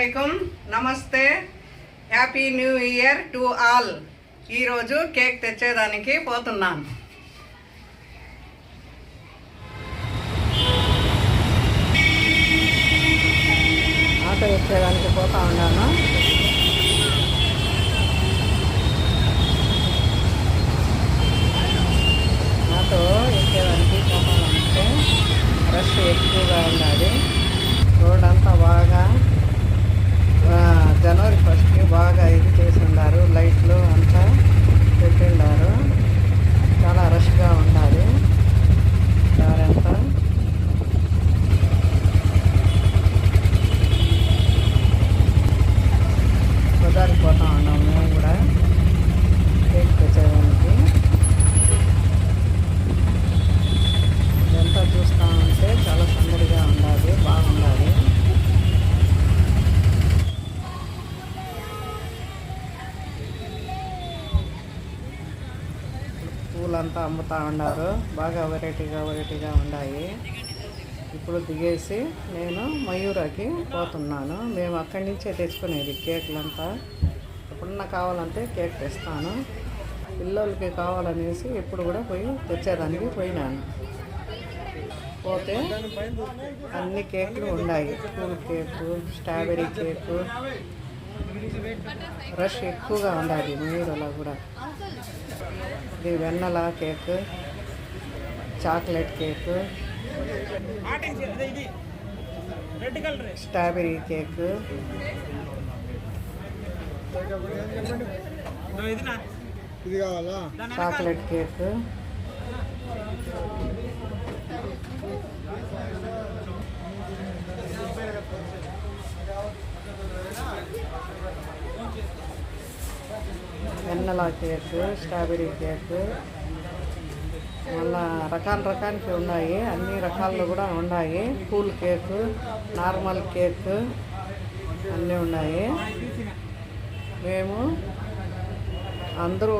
అస్సలాముఅలైకుం, నమస్తే, happy new year to all. ఈరోజు cake తెచ్చేదానికి పోతున్నాను. ఆటో ఎక్కేదానికి పోతా ఉన్నాను. ఆటో ఎక్కేదానికి పోతా ఉంటే రష్ ఎక్కువగా ఉన్నది. రోడ్ అంతా బాగా జనవరి 1కి బాగా ఇది చేసి ఉన్నారు. లైట్లు అంతా పెట్టిండారు. చాలా రష్గా ఉండాలి. దారంతా బజార్కి పోతా ఉన్నాం. మేము కూడా కేక్ తెచ్చేదానికి ఇదంతా చూస్తూ ఉంటే చాలా సందడిగా ఉండాలి, బాగుండాలి. పూలంతా అమ్ముతూ ఉన్నారు. బాగా వెరైటీగా ఉన్నాయి. ఇప్పుడు దిగేసి నేను మయూరాకి పోతున్నాను. మేము అక్కడి నుంచే తెచ్చుకునేది కేకులంతా. ఎప్పుడన్నా కావాలంటే కేక్ తెస్తాను. పిల్లలకి కావాలనేసి ఇప్పుడు కూడా పోయి తెచ్చేదానికి పోయినాను. పోతే అన్ని కేకులు ఉన్నాయి. Cool cake, strawberry cake, rush ఎక్కువగా ఉండాలి మయూరలో కూడా. ఇది vanilla cake, chocolate cake, strawberry cake, chocolate cake, vanilla cake, strawberry cake, మళ్ళా రకాలకి ఉన్నాయి. అన్ని రకాల్లో కూడా ఉన్నాయి. కూల్ కేక్, నార్మల్ కేక్ అన్నీ ఉన్నాయి. మేము అందరూ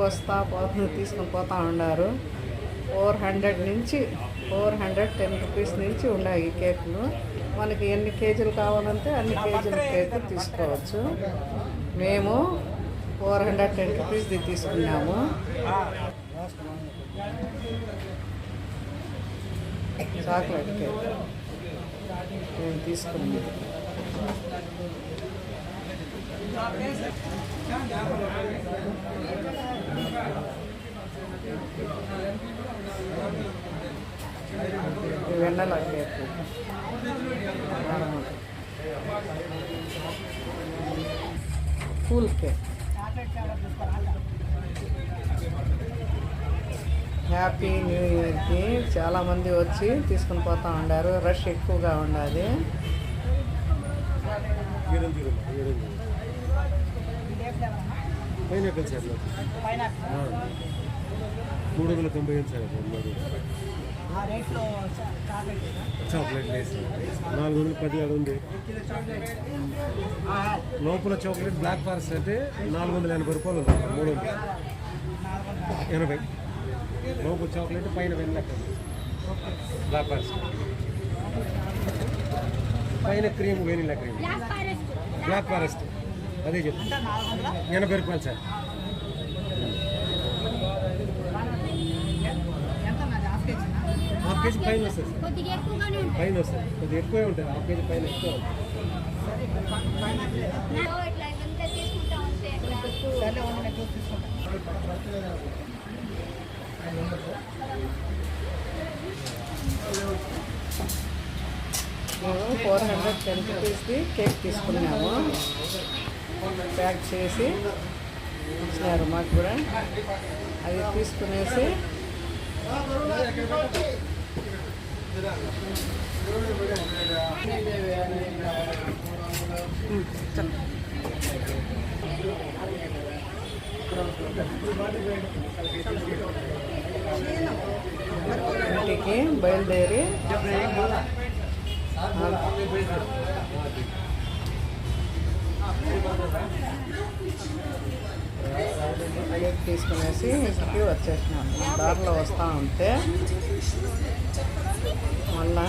తీసుకొని పోతూ ఉన్నారు. 410 రూపీస్ నుంచి ఉన్నాయి కేకులు. మనకి ఎన్ని కేజీలు కావాలంటే అన్ని కేజీల కేక్ తీసుకోవచ్చు. మేము 410 రూపీస్ది తీసుకున్నాము. చాక్లెట్ కేక్ మేము తీసుకున్నాము. Vanilla cake, cool cake. Happy new ఇయర్కి చాలామంది వచ్చి తీసుకుని పోతూ ఉన్నారు. రష్ ఎక్కువగా ఉండాలి. Pineapple sir 395 sir. Chocolate lace 410 ఉంది. లోపల చాక్లెట్ బ్లాక్ ఫారెస్ట్ అంటే 480 రూపాయలు ఉంది. 380 లోపల చాక్లెట్ పైన వెన్నెల బ్లాక్ ఫారెస్ట్, పైన cream vanilla cream black forest. అదే చెప్పు 80 రూపాయలు సార్. హాఫ్ కేజీ పైన వస్తుంది సార్. పైన వస్తుంది కొద్దిగా ఎక్కువే ఉంటుంది. హాఫ్ కేజీ పైన ఎక్కువ మేము 410 రూపీస్ది కేక్ తీసుకున్నాము. ప్యాక్ చేసి ఇచ్చినారు మాకు కూడా. అది తీసుకునేసి ఇంటికి బయలుదేరి కేక్ తీసుకునేసి ఇంటికి వచ్చేసినాము. దారిలో వస్తూ ఉంటే మళ్ళా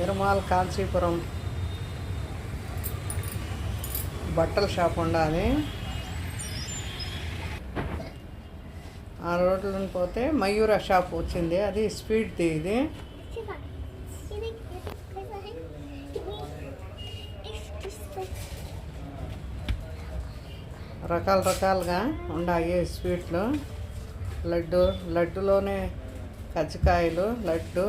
తిరుమల కాంచీపురం బట్టల షాప్ ఉండాలి. ఆ రోడ్లో పోతే మయూర షాప్ వచ్చింది, అది స్వీట్ది. ఇది రకాలుగా ఉన్నాయి స్వీట్లు. లడ్డులోనే కజ్జికాయలు, లడ్డు,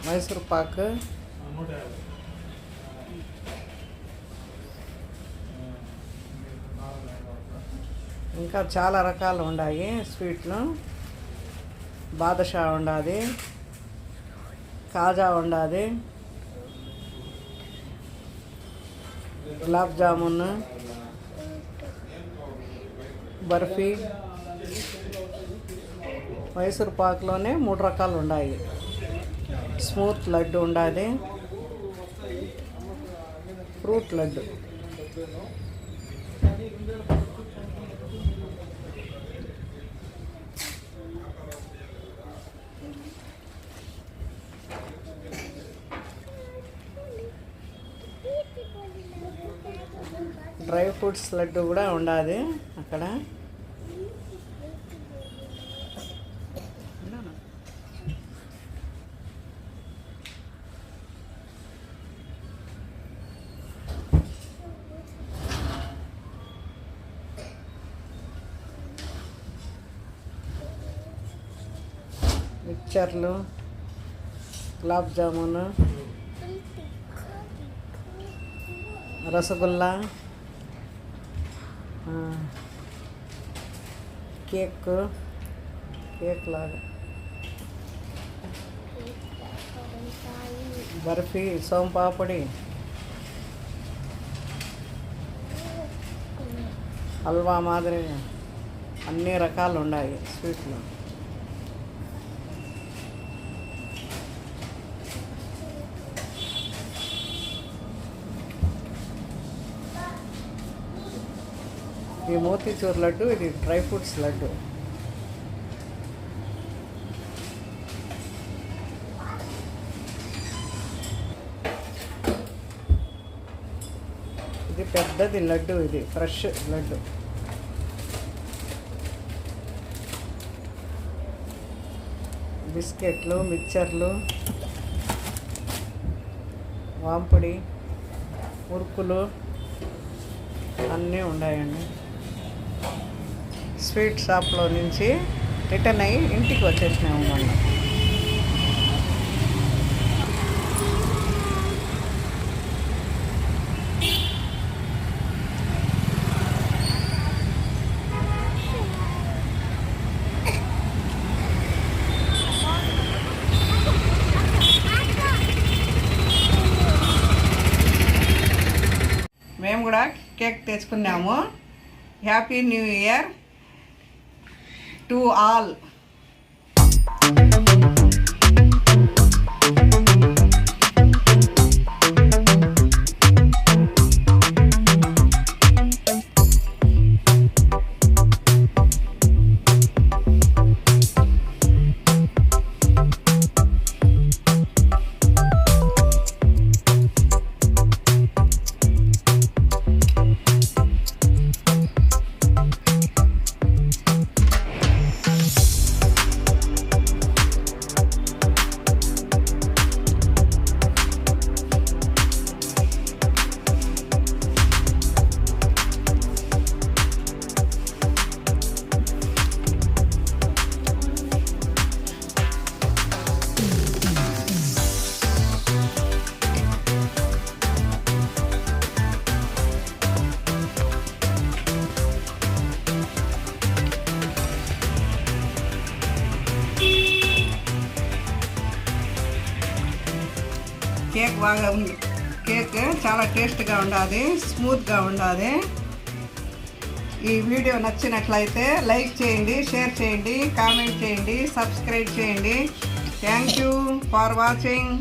మైసూర్ పాకు, ఇంకా చాలా రకాలు ఉన్నాయి స్వీట్లు. బాదుషా ఉండాది, కాజా ఉండాది, గులాబ్ జామున్, బర్ఫీ, మైసూర్ పాకులోనే 3 రకాలు ఉన్నాయి. స్మూత్ లడ్డు ఉండాది, fruit laddu. Dry fruits laddu కూడా ఉండాది అక్కడ. మిక్చర్లు, గులాబ్ జామున్, రసగుల్లా, కేక్ లాగా, బర్ఫీ, సోంపాపడి, హల్వా మాదిరి అన్ని రకాలు ఉన్నాయి స్వీట్లు. ఈ మోతీచూర్ లడ్డు, ఇది డ్రై ఫ్రూట్స్ లడ్డు. ఇది పెద్దది లడ్డు, ఇది ఫ్రెష్ లడ్డు. బిస్కెట్లు, మిక్చర్లు, వాంపుడి, మురుకులు అన్నీ ఉన్నాయండి. స్వీట్ షాప్లో నుంచి రిటర్న్ అయ్యి ఇంటికి వచ్చేసినాము మనం. మేము కూడా కేక్ తెచ్చుకున్నాము. Happy new year to all. Cake బాగా ఉంది. కేక్ చాలా టేస్ట్గా ఉండాలి, స్మూత్గా ఉండాలి. ఈ వీడియో నచ్చినట్లయితే లైక్ చేయండి, షేర్ చేయండి, కామెంట్ చేయండి, సబ్స్క్రైబ్ చేయండి. Thank you for watching.